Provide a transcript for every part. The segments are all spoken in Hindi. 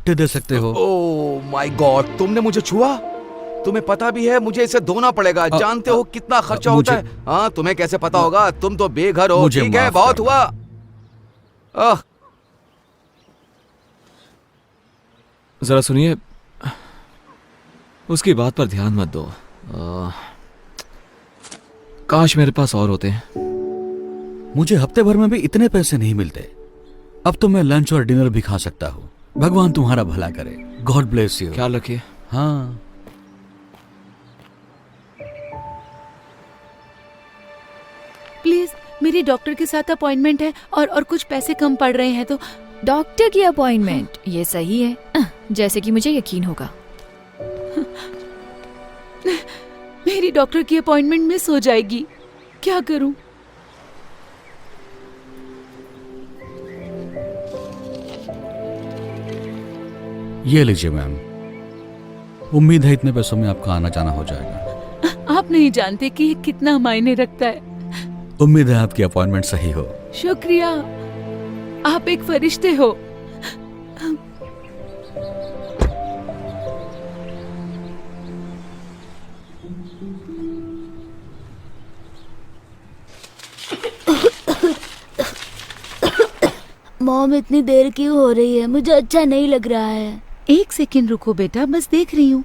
छुट्टी दे सकते हो। ओह माय गॉड, तुमने मुझे छुआ? तुम्हें पता भी है मुझे इसे धोना पड़ेगा। जानते हो कितना खर्चा होता है? हाँ, तुम्हें कैसे पता होगा? तुम तो बेघर हो। ठीक है, बहुत हुआ। जरा सुनिए, उसकी बात पर ध्यान मत दो। काश मेरे पास और होते हैं। मुझे हफ्ते भर में भी इतने पैसे नहीं मिलते। अब तो मैं लंच और डिनर भी खा सकता हूँ। भगवान तुम्हारा भला करे। God bless you. ख्याल रखिए। हाँ, प्लीज, मेरी डॉक्टर के साथ अपॉइंटमेंट है और कुछ पैसे कम पड़ रहे हैं तो। डॉक्टर की अपॉइंटमेंट, ये सही है, जैसे कि मुझे यकीन होगा। मेरी डॉक्टर की अपॉइंटमेंट मिस हो जाएगी, क्या करूं? ये लीजिए मैम। उम्मीद है इतने पैसों में आपका आना जाना हो जाएगा। आप नहीं जानते कि ये कितना मायने रखता है। उम्मीद है आपकी अपॉइंटमेंट सही हो। शुक्रिया, आप एक फरिश्ते हो। मॉम, इतनी देर क्यों हो रही है? मुझे अच्छा नहीं लग रहा है। एक सेकंड रुको बेटा, बस देख रही हूँ।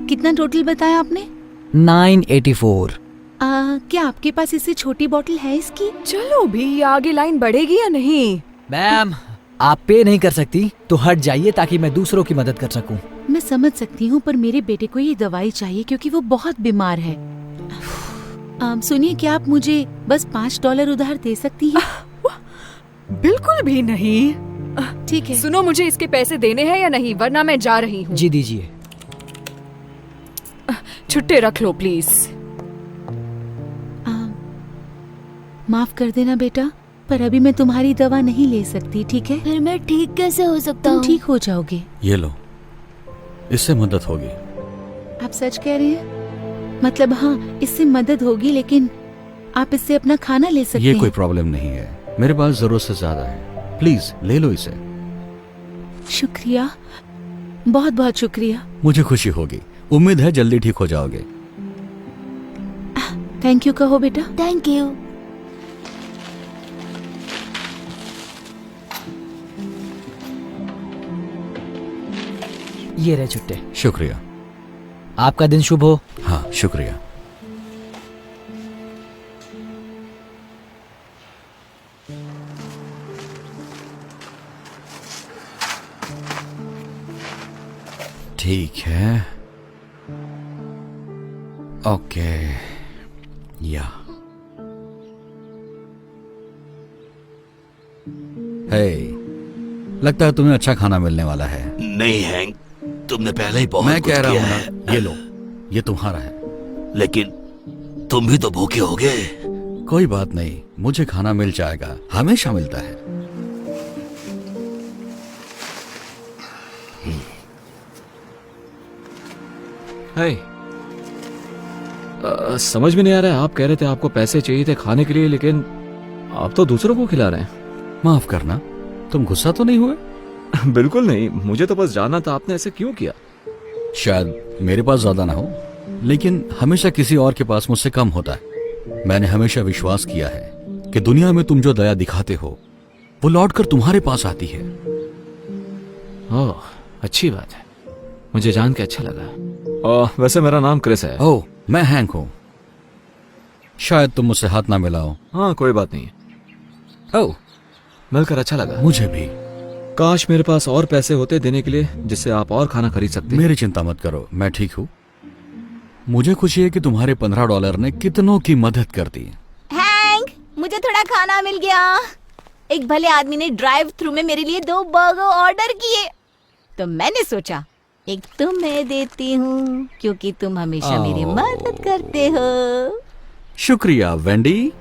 कितना टोटल बताया आपने? 984। क्या आपके पास इससे छोटी बोतल है इसकी? चलो भी, ये आगे लाइन बढ़ेगी या नहीं? मैम, आप पे नहीं कर सकती तो हट जाइए ताकि मैं दूसरों की मदद कर सकूं। मैं समझ सकती हूँ, पर मेरे बेटे को ये दवाई चाहिए क्योंकि वो बहुत बीमार है। सुनिए, क्या आप मुझे बस $5 उधार दे सकती हैं? बिल्कुल भी नहीं। ठीक है। सुनो, मुझे इसके पैसे देने हैं या नहीं, वरना मैं जा रही हूँ। जी दीजिए। छुट्टे रख लो प्लीज। माफ कर देना बेटा, पर अभी मैं तुम्हारी दवा नहीं ले सकती, ठीक है? फिर मैं ठीक कैसे हो सकता तुम हूँ? ठीक हो जाओगे। ये लो, इससे मदद होगी। आप सच कह रहे हैं? मतलब हाँ, इससे मदद होगी, लेकिन आप इससे अपना खाना ले सकते हैं। ये कोई प्रॉब्लम नहीं है, मेरे पास जरूरत से ज्यादा है। प्लीज ले लो इसे। शुक्रिया, बहुत बहुत शुक्रिया। मुझे खुशी होगी। उम्मीद है जल्दी ठीक हो जाओगे। थैंक यू कहो बेटा। Thank you. ये रहे छुट्टे। शुक्रिया। आपका दिन शुभ हो। हाँ, शुक्रिया। ठीक है, ओके। या हे, लगता है तुम्हें अच्छा खाना मिलने वाला है। नहीं हैंक, तुमने पहले ही बहुत मैं कुछ कह रहा किया हूँ है। ना, ये लो, ये तुम्हारा है। लेकिन तुम भी तो भूखे होगे। कोई बात नहीं, मुझे खाना मिल जाएगा, हमेशा मिलता है। हाय, समझ में नहीं आ रहा है, आप कह रहे थे आपको पैसे चाहिए थे खाने के लिए, लेकिन आप तो दूसरों को खिला रहे हैं। माफ करना, तुम गुस्सा तो नहीं हुए? बिल्कुल नहीं, मुझे तो बस जानना था आपने ऐसे क्यों किया। शायद मेरे पास ज्यादा ना हो, लेकिन हमेशा किसी और के पास मुझसे कम होता है। मैंने हमेशा विश्वास किया है कि दुनिया में तुम जो दया दिखाते हो वो लौटकर तुम्हारे पास आती है। ओह, अच्छी बात है, मुझे जान के अच्छा लगा। वैसे मेरा नाम क्रिस है। ओह, मैं हैंक हूं। शायद तुम मुझसे हाथ ना मिलाओ। हाँ, कोई बात नहीं। ओह, मिलकर अच्छा लगा। मुझे भी। काश मेरे पास और पैसे होते देने के लिए, जिससे आप और खाना खरीद सकते। मेरी चिंता मत करो, मैं ठीक हूँ। मुझे खुशी है कि तुम्हारे $15 ने कितनों की मदद कर दी। हैंक, मुझे थोड़ा खाना मिल गया। एक भले आदमी ने ड्राइव थ्रू में मेरे लिए 2 बर्गर ऑर्डर किए, तो मैंने सोचा एक तुम्हें देती हूँ, क्योंकि तुम हमेशा मेरी मदद करते हो। शुक्रिया वेंडी।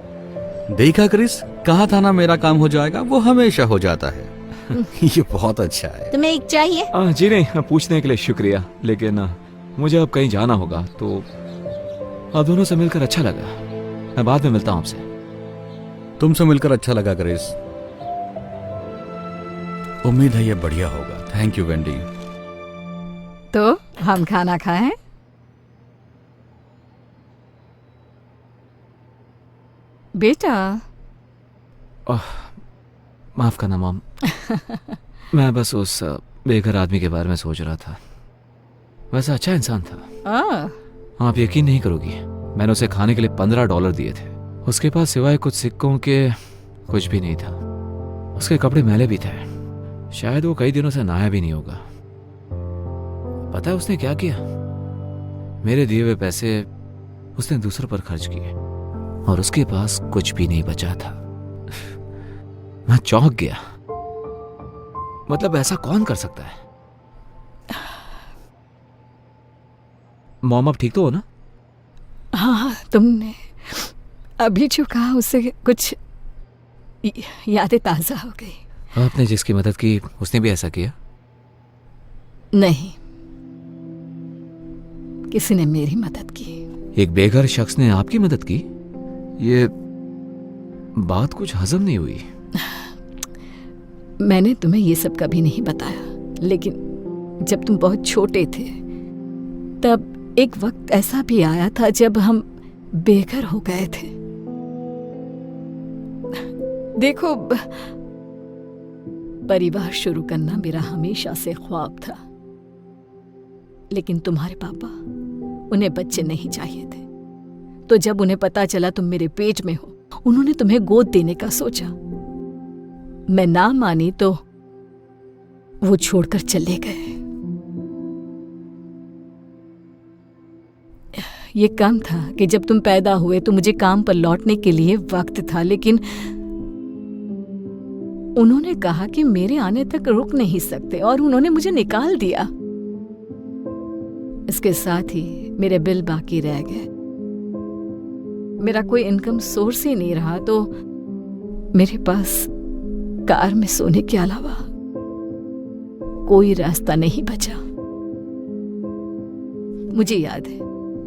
देखा क्रिस, कहा था ना मेरा काम हो जाएगा, वो हमेशा हो जाता है। ये बहुत अच्छा है। तुम्हें एक चाहिए? जी नहीं, पूछने के लिए शुक्रिया, लेकिन मुझे अब कहीं जाना होगा, तो आप दोनों से मिलकर अच्छा लगा। मैं बाद में मिलता हूँ आपसे। तुमसे मिलकर अच्छा लगा क्रिस। उम्मीद है ये बढ़िया होगा। Thank you Wendy. तो हम खाना खाएं? बेटा माफ करना मॉम। मैं बस उस बेघर आदमी के बारे में सोच रहा था। वैसा अच्छा इंसान था। आप यकीन नहीं करोगी, मैंने उसे खाने के लिए $15 दिए थे। उसके पास सिवाय कुछ सिक्कों के कुछ भी नहीं था। उसके कपड़े मैले भी थे। शायद वो कई दिनों से नहाया भी नहीं होगा। पता है उसने क्या किया? मेरे दिए हुए पैसे उसने दूसरों पर खर्च किए और उसके पास कुछ भी नहीं बचा था। मैं चौंक गया। मतलब ऐसा कौन कर सकता है? मॉम आप ठीक तो हो ना? हाँ, तुमने अभी जो कहा उससे कुछ यादें ताजा हो गई। आपने जिसकी मदद की उसने भी ऐसा किया? नहीं, किसी ने मेरी मदद की। एक बेघर शख्स ने आपकी मदद की? ये बात कुछ हजम नहीं हुई। मैंने तुम्हें ये सब कभी नहीं बताया, लेकिन जब तुम बहुत छोटे थे तब एक वक्त ऐसा भी आया था जब हम बेघर हो गए थे। देखो, परिवार शुरू करना मेरा हमेशा से ख्वाब था, लेकिन तुम्हारे पापा, उन्हें बच्चे नहीं चाहिए थे। तो जब उन्हें पता चला तुम मेरे पेट में हो, उन्होंने तुम्हें गोद देने का सोचा। मैं ना मानी तो वो छोड़कर चले गए। ये कम था कि जब तुम पैदा हुए तो मुझे काम पर लौटने के लिए वक्त था, लेकिन उन्होंने कहा कि मेरे आने तक रुक नहीं सकते और उन्होंने मुझे निकाल दिया। इसके साथ ही मेरे बिल बाकी रह गए। मेरा कोई इनकम सोर्स ही नहीं रहा, तो मेरे पास कार में सोने के अलावा कोई रास्ता नहीं बचा। मुझे याद है,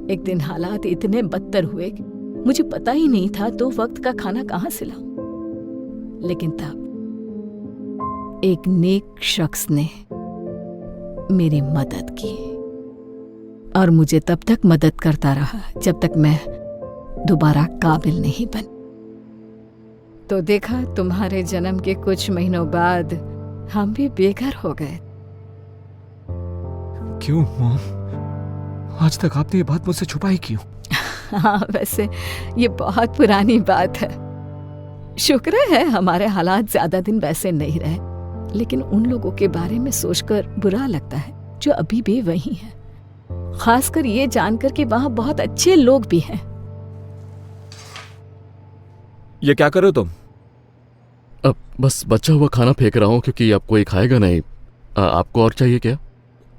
एक दिन हालात इतने बदतर हुए कि मुझे पता ही नहीं था तो वक्त का खाना कहां से लाऊं। लेकिन तब एक नेक शख्स ने मेरी मदद की और मुझे तब तक मदद करता रहा जब तक मैं दोबारा काबिल नहीं बन। तो देखा, तुम्हारे जन्म के कुछ महीनों बाद हम भी बेघर हो गए। क्यों मॉम? आज तक आपने ये बात मुझसे छुपाई क्यों? हाँ, वैसे ये बहुत पुरानी बात है। शुक्र है हमारे हालात ज्यादा दिन वैसे नहीं रहे, लेकिन उन लोगों के बारे में सोचकर बुरा लगता है जो अभी भी वही हैं। खासकर ये जानकर कि वहां बहुत अच्छे लोग भी हैं। ये क्या कर रहे हो तुम? अब बस बचा हुआ खाना फेंक रहा हूँ क्योंकि अब कोई खाएगा नहीं। आपको और चाहिए क्या?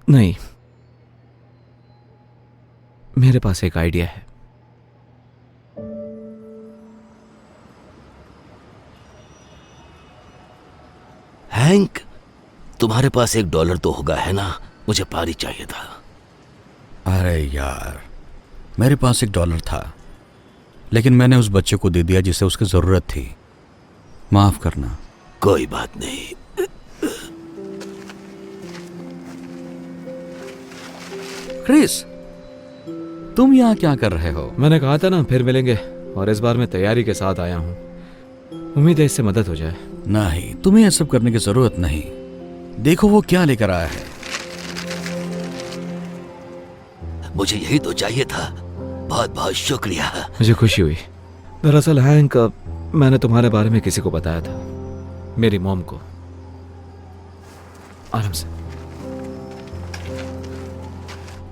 नहीं, मेरे पास एक आइडिया है। हैंक, तुम्हारे पास $1 तो होगा, है ना? मुझे पारी चाहिए था। अरे यार, मेरे पास $1 था, लेकिन मैंने उस बच्चे को दे दिया जिसे उसकी जरूरत थी। माफ करना। कोई बात नहीं। क्रिस, तुम यहाँ क्या कर रहे हो? मैंने कहा था ना फिर मिलेंगे, और इस बार मैं तैयारी के साथ आया हूँ। उम्मीद है इससे मदद हो जाए। नहीं, तुम्हें यह सब करने की जरूरत नहीं। देखो वो क्या लेकर आया है। मुझे यही तो चाहिए था। बहुत बहुत शुक्रिया। मुझे खुशी हुई। दरअसल हैंक, मैंने तुम्हारे बारे में किसी को बताया था, मेरी मॉम को। आराम से।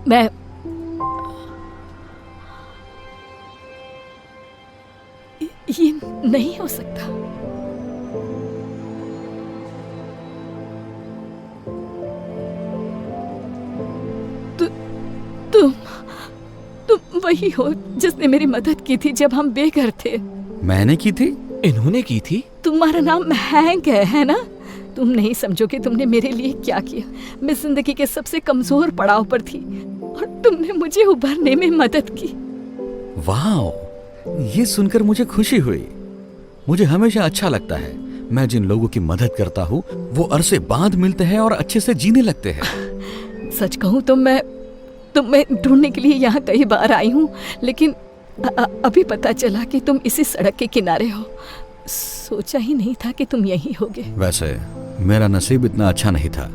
मैं ये नहीं हो सकता। तुम वही हो जिसने मेरी मदद की थी जब हम बेघर थे। मैंने की थी? इन्होंने की थी? तुम्हारा नाम हैंक है ना? तुम नहीं समझोगे तुमने मेरे लिए क्या किया। मैं जिंदगी के सबसे कमजोर पड़ाव पर थी और तुमने मुझे उभरने में मदद की। वाह, ये सुनकर मुझे खुशी हुई। मुझे हमेशा अच्छा लगता है मैं जिन लोगों की मदद करता हूँ वो अरसे बाद मिलते हैं और अच्छे से जीने लगते हैं। सच कहूँ तो मैं ढूंढने के लिए यहाँ कई बार आई हूँ, लेकिन अभी पता चला कि तुम इसी सड़क के किनारे हो। सोचा ही नहीं था कि तुम यहीं होगे। वैसे मेरा नसीब इतना अच्छा नहीं था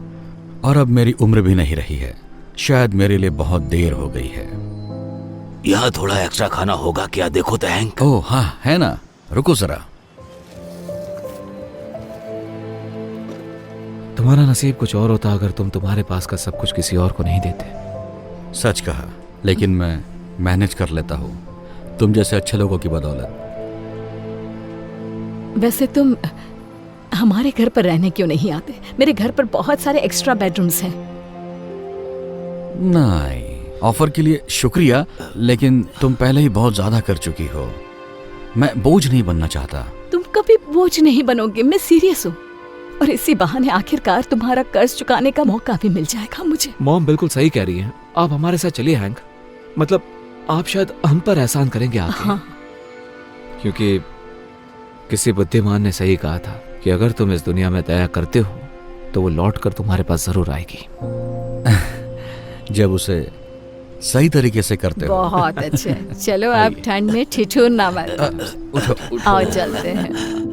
और अब मेरी उम्र भी नहीं रही है। शायद मेरे लिए बहुत देर हो गई है। यहाँ थोड़ा एक्स्ट्रा खाना होगा क्या, देखो तो हैंक। ओह हाँ, है ना, रुको जरा। तुम्हारा नसीब कुछ और होता अगर तुम तुम्हारे पास का सब कुछ किसी और को नहीं देते। सच कहा, लेकिन मैं मैनेज कर लेता हूँ तुम जैसे अच्छे लोगों की बदौलत। वैसे तुम हमारे घर पर रहने क्यों नहीं आते? मेरे घर पर बहुत सारे एक्स्ट्रा बेडरूम्स हैं। नहीं, ऑफर के लिए शुक्रिया, लेकिन तुम पहले ही बहुत ज्यादा कर चुकी हो। मैं बोझ नहीं बनना चाहता। तुम कभी बोझ नहीं बनोगे, मैं सीरियस हूँ। और इसी बहाने आखिरकार तुम्हारा कर्ज चुकाने का मौका भी मिल जाएगा मुझे। मॉम बिल्कुल सही कह रही हैं। आप हमारे साथ चलिए हैंक। मतलब आप शायद हम पर एहसान करेंगे आके। हाँ। क्योंकि किसी बुद्धिमान ने सही कहा था कि अगर तुम इस दुनिया में दया करते हो तो वो लौट कर तुम्हारे पास जरूर आएगी। जब उसे सही तरीके से करते हो। बहुत अच्छे। चलो आप ठंड में ठिठुर ना मारो। उठो, आओ चलते हैं।